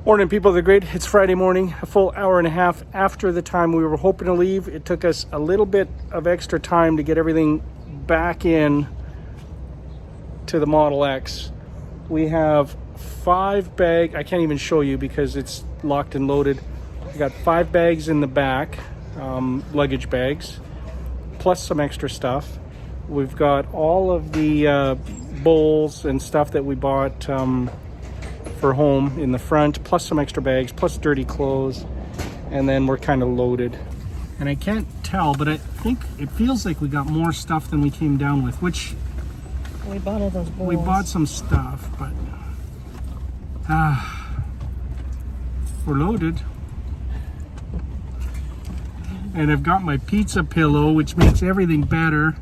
Morning, people of the grid. It's Friday morning, a full hour and a half after the time we were hoping to leave. It took us a little bit of extra time to get everything back in to the Model X. We have 5 bags. I can't even show you because it's locked and loaded. We got 5 bags in the back, luggage bags, plus some extra stuff. We've got all of the bowls and stuff that we bought for home in the front, plus some extra bags, plus dirty clothes, and then we're kind of loaded. And I can't tell, but I think it feels like we got more stuff than we came down with, which we bought all those bowls. We bought some stuff, but we're loaded. And I've got my pizza pillow, which makes everything better.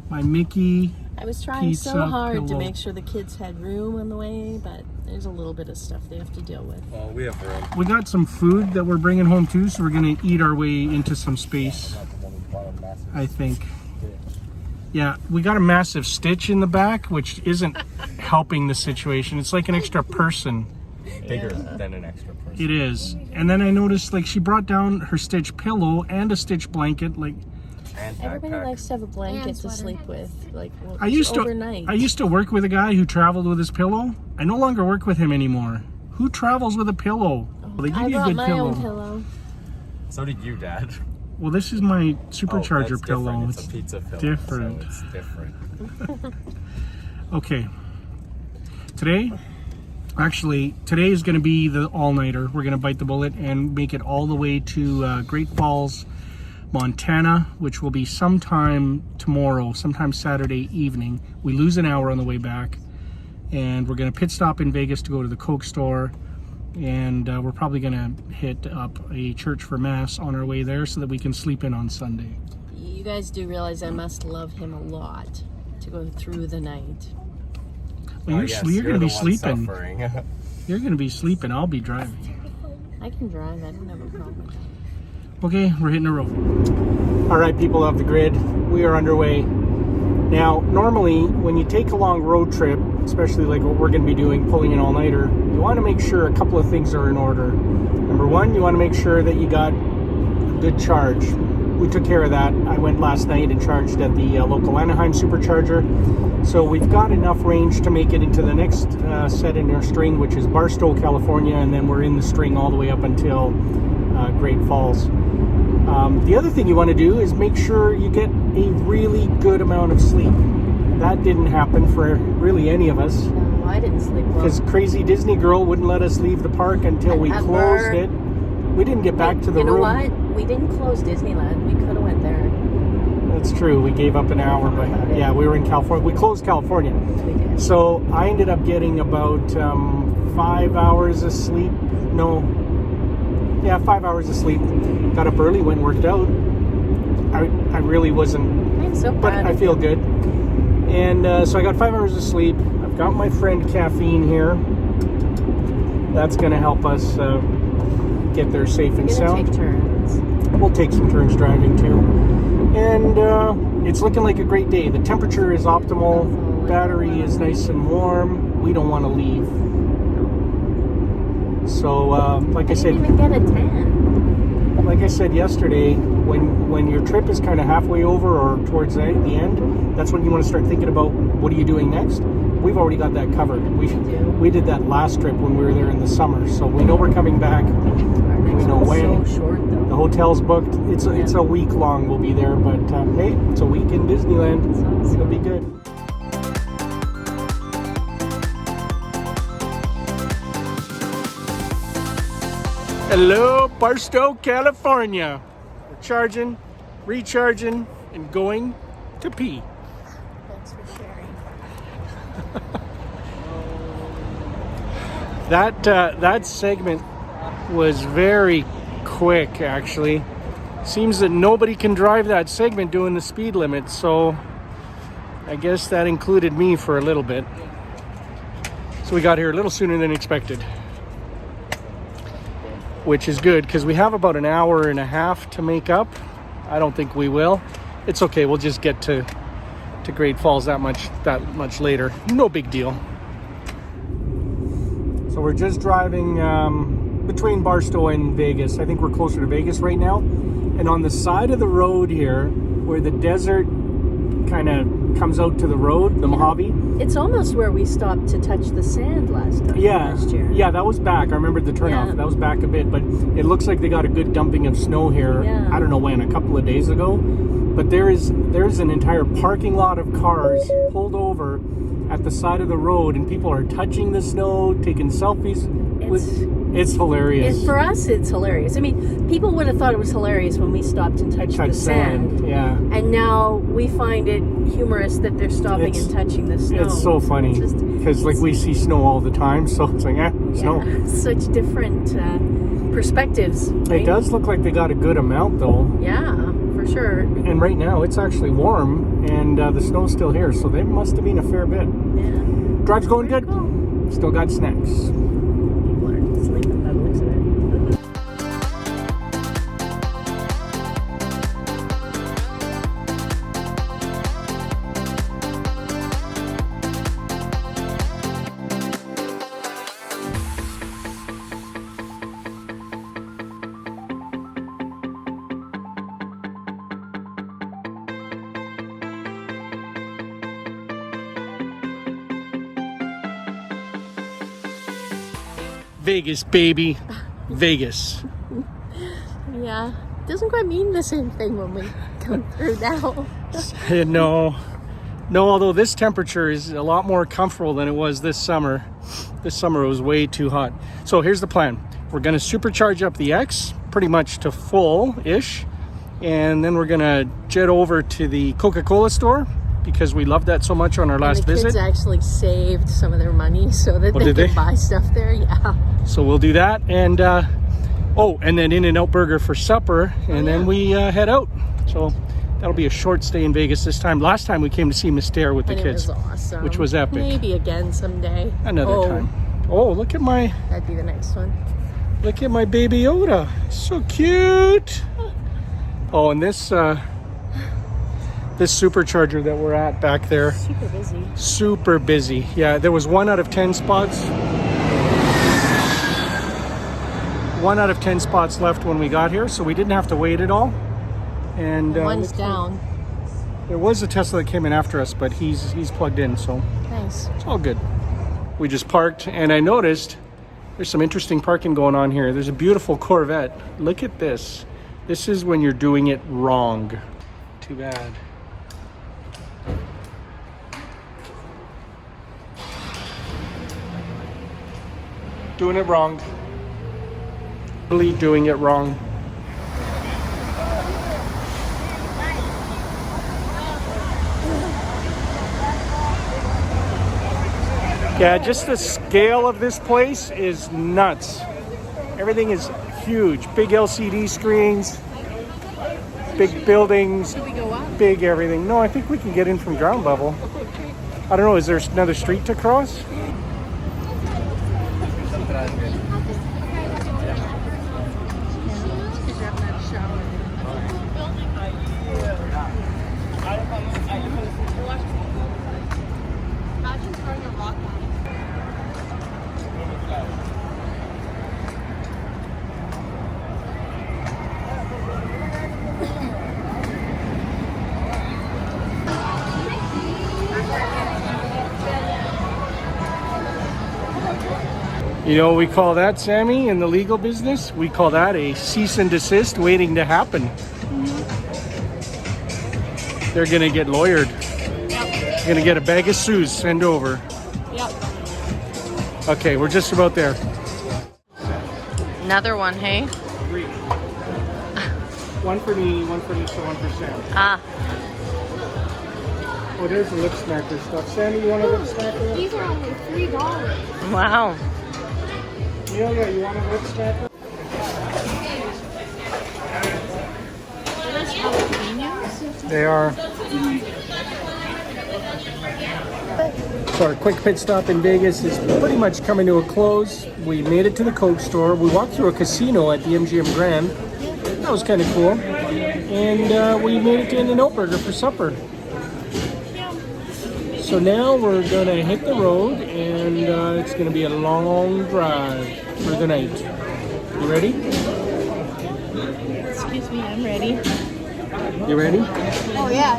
My Mickey I was trying pizza so hard pillow. to make sure the kids had room on the way, but there's a little bit of stuff they have to deal with. Well, we have room. We got some food that we're bringing home too, so we're gonna eat our way into some space, I think. Yeah, we got a massive stitch in the back, which isn't helping the situation. It's like an extra person. Bigger than an extra person. It is. And then I noticed, like, she brought down her stitch pillow and a stitch blanket, like. Everybody likes to have a blanket to sleep with, like overnight. I used to work with a guy who traveled with his pillow. I no longer work with him anymore. Who travels with a pillow? Well, they give you a good my own pillow. So did you, Dad. Well, this is my supercharger that's pillow. It's a pizza pillow. Different. So it's different. Okay. Today is going to be the all-nighter. We're going to bite the bullet and make it all the way to Great Falls, Montana, which will be sometime tomorrow, sometime Saturday evening. We lose an hour on the way back, and we're going to pit stop in Vegas to go to the Coke store, and we're probably going to hit up a church for Mass on our way there so that we can sleep in on Sunday. You guys do realize I must love him a lot to go through the night. Well, you're going to be sleeping. Suffering. You're going to be sleeping. I'll be driving. I can drive. I don't have a problem with that. Okay, we're hitting the road. All right, people of the grid, we are underway. Now, normally, when you take a long road trip, especially like what we're going to be doing, pulling an all-nighter, you want to make sure a couple of things are in order. Number one, you want to make sure that you got a good charge. We took care of that. I went last night and charged at the local Anaheim supercharger. So we've got enough range to make it into the next set in our string, which is Barstow, California, and then we're in the string all the way up until Great Falls. The other thing you want to do is make sure you get a really good amount of sleep. That didn't happen for really any of us. No, I didn't sleep well. Because crazy Disney girl wouldn't let us leave the park until we closed it. We didn't get back to the room. You know what? We didn't close Disneyland. We could have went there. That's true. We gave up an hour, but yeah, we were in California. We closed California. We did. So I ended up getting about 5 hours of sleep. 5 hours of sleep. Got up early, went and worked out. I really wasn't, I'm so proud but I feel good. And so I got 5 hours of sleep. I've got my friend Caffeine here. That's going to help us get there safe and sound. Take turns. We'll take some turns driving too. And it's looking like a great day. The temperature is optimal. Battery is nice and warm. We don't want to leave. So, like I said, didn't even get a tan. Like I said yesterday, when your trip is kind of halfway over or towards the end, that's when you want to start thinking about what are you doing next. We've already got that covered. We did that last trip when we were there in the summer, so we know we're coming back. We know when. So short, though. The hotel's booked. It's a week long. We'll be there, but hey, it's a week in Disneyland. It'll be good. Hello, Barstow, California. We're charging, recharging, and going to pee. Thanks for sharing. That segment was very quick, actually. Seems that nobody can drive that segment doing the speed limit, so I guess that included me for a little bit. So we got here a little sooner than expected, which is good because we have about an hour and a half to make up. I don't think we will. It's okay. We'll just get to Great Falls that much later. No big deal. So we're just driving between Barstow and Vegas. I think we're closer to Vegas right now. And on the side of the road here, where the desert kind of comes out to the road, the Mojave. It's almost where we stopped to touch the sand last year. Yeah, that was back. I remember the turnoff. Yeah. That was back a bit, but it looks like they got a good dumping of snow here. Yeah. I don't know when, a couple of days ago. But there's an entire parking lot of cars pulled over at the side of the road, and people are touching the snow, taking selfies. It's hilarious. For us, it's hilarious. I mean, people would have thought it was hilarious when we stopped and touched the sand. Yeah. And now we find it humorous that they're stopping and touching the snow. It's so funny because like we see snow all the time, so it's like snow. Such different perspectives. Right? It does look like they got a good amount though. Yeah, for sure. And right now it's actually warm, and the snow's still here, so they must have been a fair bit. Yeah. Drive's going good. Still got snacks. People are sleeping by the looks of it. Vegas, baby. Vegas. Yeah. Doesn't quite mean the same thing when we come through now. No, although this temperature is a lot more comfortable than it was this summer. This summer it was way too hot. So here's the plan. We're going to supercharge up the X pretty much to full-ish. And then we're going to jet over to the Coca Cola store because we loved that so much on our last visit. The kids actually saved some of their money so that they could buy stuff there. Yeah. So we'll do that. And and then In-N-Out Burger for supper. And then we head out. So that'll be a short stay in Vegas this time. Last time we came to see Mystere with the kids. It was awesome. Which was epic. Maybe again someday. Another time. Oh, look at my... That'd be the next one. Look at my baby Yoda. So cute. Oh, and this supercharger that we're at back there. Super busy. Super busy. Yeah, there was 1 out of 10 spots. 1 out of 10 spots left when we got here, so we didn't have to wait at all. And one's down. There was a Tesla that came in after us, but he's plugged in, so nice. It's all good. We just parked, and I noticed there's some interesting parking going on here. There's a beautiful Corvette. Look at this. This is when you're doing it wrong. Too bad. Doing it wrong. Really doing it wrong. Yeah, just the scale of this place is nuts. Everything is huge. Big LCD screens, big buildings, Should we go up? big everything. No, I think we can get in from ground level. I don't know, is there another street to cross? You know what we call that, Sammy, in the legal business? We call that a cease and desist waiting to happen. Mm-hmm. They're going to get lawyered. Yep. Going to get a bag of sous sent over. Yep. Okay, we're just about there. Another one, hey? 3. One for me, one for each, so 1%. Ah. Oh, there's the lip smacker stuff. Sammy, you want a lip smacker? These are only $3. Wow. Amelia, you want a lip smacker? Are those jalapenos? They are. So our quick pit stop in Vegas is pretty much coming to a close. We made it to the Coke store. We walked through a casino at the MGM Grand. That was kind of cool. And we made it to In-N-Out Burger for supper. So now we're gonna hit the road, and it's gonna be a long drive for the night. You ready? Excuse me, I'm ready. You ready? Oh, yeah.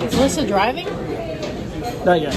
Is Alyssa driving? Not yet.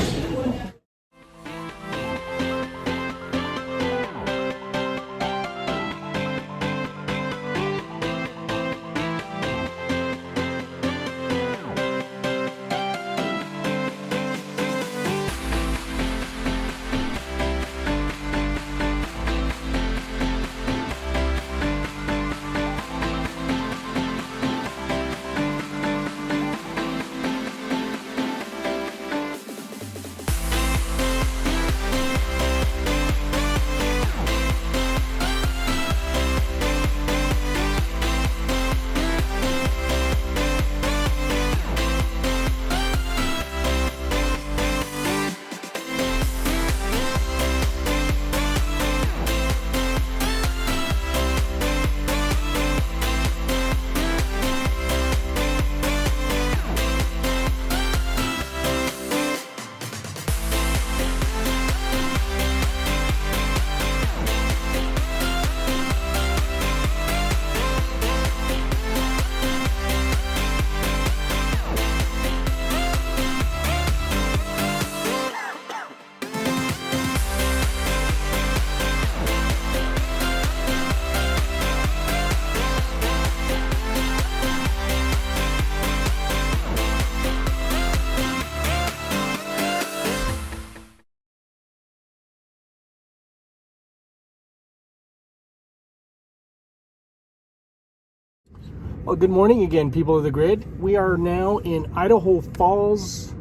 Well, good morning again, people of the grid. We are now in Idaho Falls,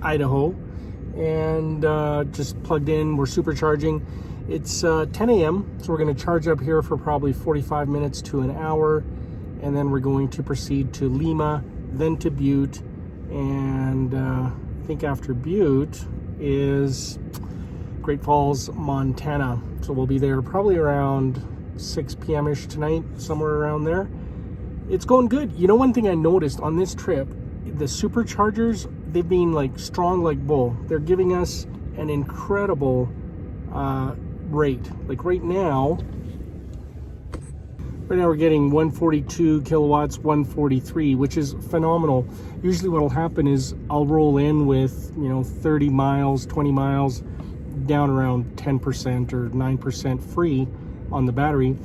Idaho, and just plugged in. We're supercharging. It's 10 a.m., so we're going to charge up here for probably 45 minutes to an hour, and then we're going to proceed to Lima, then to Butte, and I think after Butte is Great Falls, Montana. So we'll be there probably around 6 p.m.-ish tonight, somewhere around there. It's going good. You know, one thing I noticed on this trip, the superchargers, they've been like strong like bull. They're giving us an incredible rate. Like right now we're getting 142 kilowatts, 143, which is phenomenal. Usually what will happen is I'll roll in with, 30 miles, 20 miles, down around 10% or 9% free on the battery,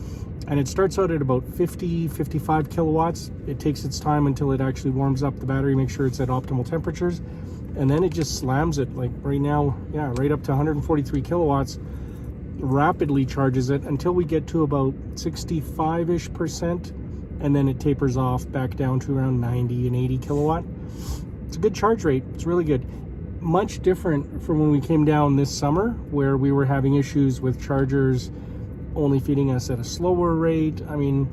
and it starts out at about 55 kilowatts. It takes its time until it actually warms up the battery, make sure it's at optimal temperatures, and then it just slams it. Like right now, right up to 143 kilowatts, rapidly charges it until we get to about 65-ish%, and then it tapers off back down to around 90 and 80 kilowatt. It's a good charge rate. It's really good. Much different from when we came down this summer, where we were having issues with chargers only feeding us at a slower rate. I mean,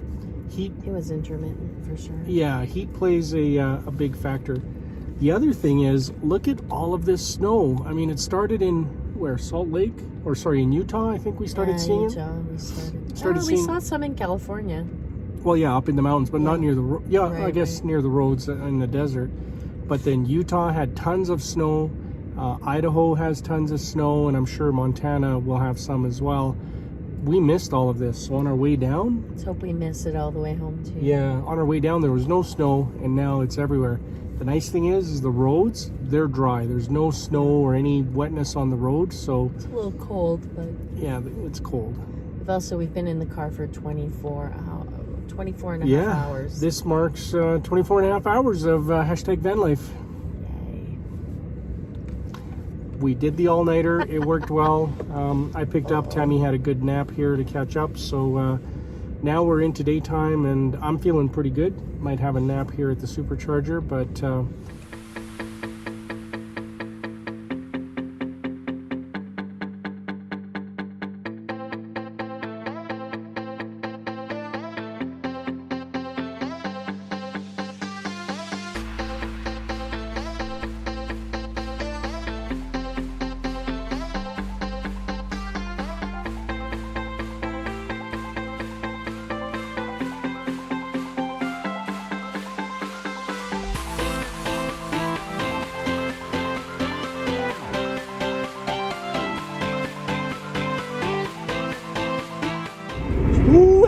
heat... It was intermittent, for sure. Yeah, heat plays a big factor. The other thing is, look at all of this snow. I mean, it started in, where, Salt Lake? Or, sorry, in Utah, I think we started seeing Utah, it. We saw some in California. Well, yeah, up in the mountains, but not near the... I guess right. near the roads in the desert. But then Utah had tons of snow. Idaho has tons of snow, and I'm sure Montana will have some as well. We missed all of this. So on our way down... Let's hope we miss it all the way home, too. Yeah, on our way down, there was no snow, and now it's everywhere. The nice thing is the roads, they're dry. There's no snow or any wetness on the road, so... It's a little cold, but... Yeah, it's cold. We've been in the car for 24 and a half hours. This marks 24 and a half hours of hashtag van life. Yay. We did the all-nighter. It worked well. I picked up. Tammy had a good nap here to catch up. So now we're into daytime, and I'm feeling pretty good. Might have a nap here at the supercharger, but...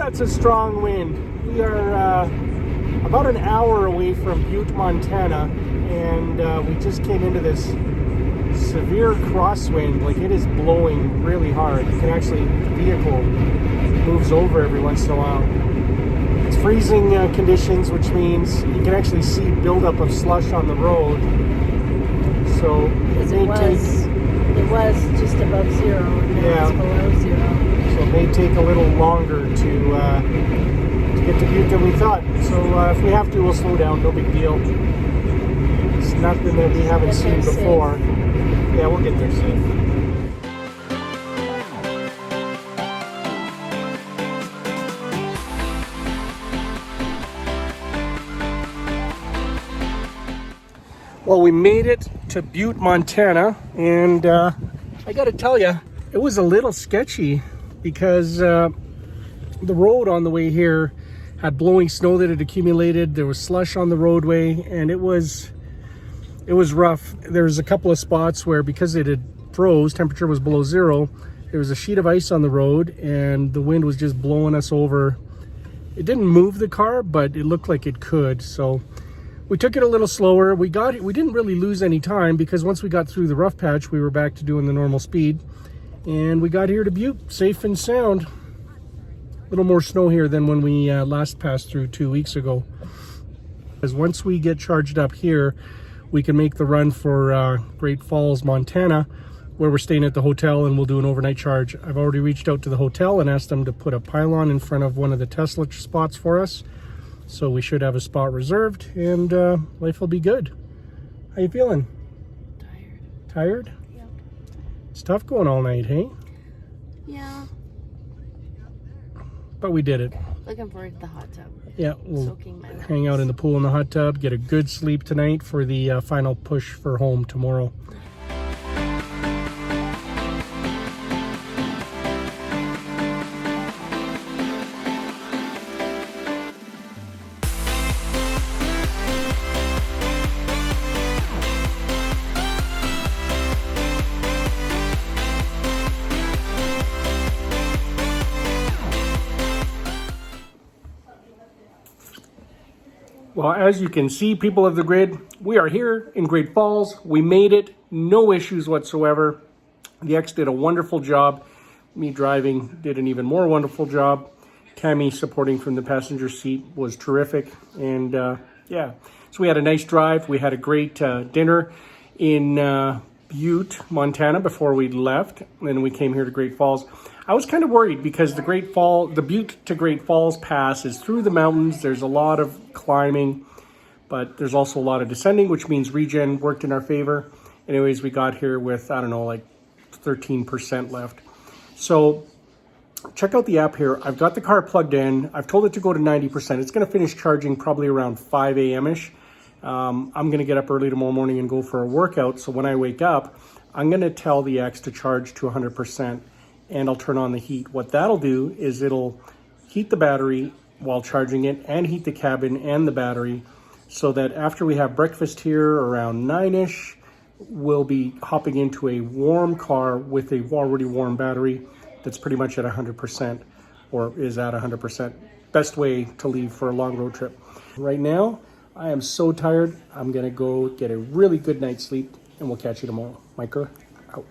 That's a strong wind. We are about an hour away from Butte, Montana, and we just came into this severe crosswind. Like, it is blowing really hard. You can actually, the vehicle moves over every once in a while. It's freezing conditions, which means you can actually see buildup of slush on the road. So it was just above zero, and now it's below zero. So it may take a little longer to get to Butte than we thought. So if we have to, we'll slow down. No big deal. It's nothing that we haven't seen before. Yeah, we'll get there safe. Well, we made it to Butte, Montana, and I gotta tell you, it was a little sketchy because the road on the way here had blowing snow that had accumulated. There was slush on the roadway, and it was rough. There was a couple of spots where, because it had froze, temperature was below zero, there was a sheet of ice on the road, and the wind was just blowing us over. It didn't move the car, but it looked like it could, so we took it a little slower. We didn't really lose any time, because once we got through the rough patch, we were back to doing the normal speed. And we got here to Butte, safe and sound. A little more snow here than when we last passed through 2 weeks ago. Because once we get charged up here, we can make the run for Great Falls, Montana, where we're staying at the hotel, and we'll do an overnight charge. I've already reached out to the hotel and asked them to put a pylon in front of one of the Tesla spots for us. So we should have a spot reserved, and life will be good. How you feeling? Tired. Tired? Yep. It's tough going all night, hey? Yeah. But we did it. Looking forward to the hot tub. Yeah, we'll Soaking my legs. hang out in the pool in the hot tub, get a good sleep tonight for the final push for home tomorrow. Well, as you can see, people of the grid, we are here in Great Falls. We made it, no issues whatsoever. The X did a wonderful job. Me driving did an even more wonderful job. Tammy supporting from the passenger seat was terrific. And yeah, so we had a nice drive. We had a great dinner in Butte, Montana before we left. And then we came here to Great Falls. I was kind of worried because the Butte to Great Falls pass is through the mountains. There's a lot of climbing, but there's also a lot of descending, which means regen worked in our favor. Anyways, we got here with, I don't know, like 13% left. So check out the app here. I've got the car plugged in. I've told it to go to 90%. It's going to finish charging probably around 5 a.m.-ish. I'm going to get up early tomorrow morning and go for a workout. So when I wake up, I'm going to tell the X to charge to 100%. And I'll turn on the heat. What that'll do is it'll heat the battery while charging it and heat the cabin and the battery, so that after we have breakfast here around 9-ish, we'll be hopping into a warm car with a already warm battery that's pretty much at 100%, or is at 100%. Best way to leave for a long road trip. Right now, I am so tired. I'm gonna go get a really good night's sleep, and we'll catch you tomorrow. Micah, out.